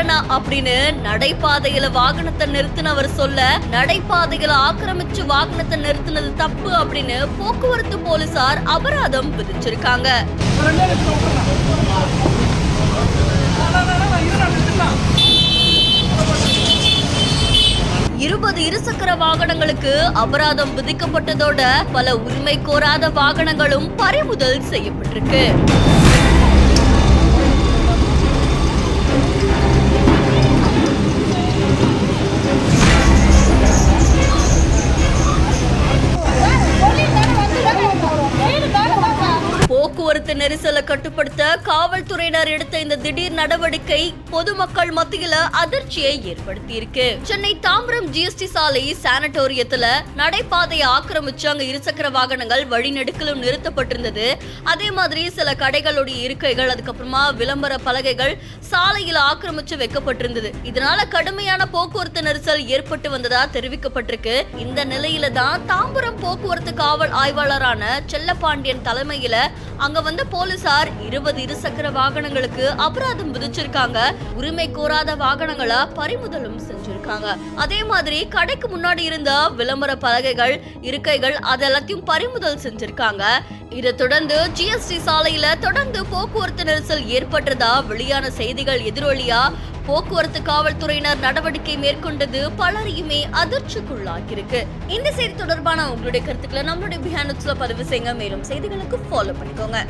விடலனா அப்படின்னு நடைபாதையில வாகனத்தை நிறுத்தினவர் சொல்ல, நடைபாதையில ஆக்கிரமிச்சு வாகனத்தை நிறுத்தினது தப்பு அப்படின்னு போக்குவரத்து போலீசார் அபராதம் விதிச்சிருக்காங்க. 20 இருசக்கர வாகனங்களுக்கு அபராதம் விதிக்கப்பட்டதோட பல உரிமை கோராத வாகனங்களும் பறிமுதல் செய்யப்பட்டிருக்கு. போக்குவரத்து நெரிசலை கட்டுப்படுத்த காவல்துறையினர் எடுத்த இந்த திடீர் நடவடிக்கை பொதுமக்கள் மத்தியில அதிர்ச்சியை ஏற்படுத்தியிருக்கு. சென்னை தாம்பரம் ஜிஎஸ்டி சாலை சானட்டோரியத்துல நடைபாதையை ஆக்கிரமிச்சு அங்க இருசக்கர வாகனங்கள் வழிநெடுக்கிலும் நிறுத்தப்பட்டிருந்தது. அதே மாதிரி சில கடைகளுடைய இருக்கைகள், அதுக்கப்புறமா விளம்பர பலகைகள் சாலையில் ஆக்கிரமிச்சு வைக்கப்பட்டிருந்தது. இதனால கடுமையான போக்குவரத்து நெரிசல் ஏற்பட்டு வந்ததா தெரிவிக்கப்பட்டிருக்கு. இந்த நிலையில தான் தாம்பரம் போக்குவரத்து காவல் ஆய்வாளரான செல்லப்பாண்டியன் தலைமையில அங்க வந்த போலீசார் 20 இருசக்கர வாகனங்களுக்கு அபராதம் விதிச்சிருக்காங்க. உரிமை கோராத வாகனங்களை பறிமுதலும் செஞ்சிருக்காங்க. அதே மாதிரி கடைக்கு முன்னாடி இருந்த விளம்பர பலகைகள், இருக்கைகள் அதெல்லாத்தையும் பறிமுதல் செஞ்சிருக்காங்க. இதை தொடர்ந்து ஜிஎஸ்டி சாலையில தொடர்ந்து போக்குவரத்து நெரிசல் ஏற்பட்டதா வெளியான செய்திகள் எதிரொலியா போக்குவரத்து காவல்துறையினர் நடவடிக்கை மேற்கொண்டது பலரையுமே அதிர்ச்சிக்குள்ளாக்கியிருக்கு. இந்த செய்தி தொடர்பான உங்களுடைய கருத்துக்களை நம்மளுடைய பிஹைண்ட் பதிவு செய்யுங்க. மேலும் செய்திகளுக்கு ஃபாலோ பண்ணிக்கோங்க.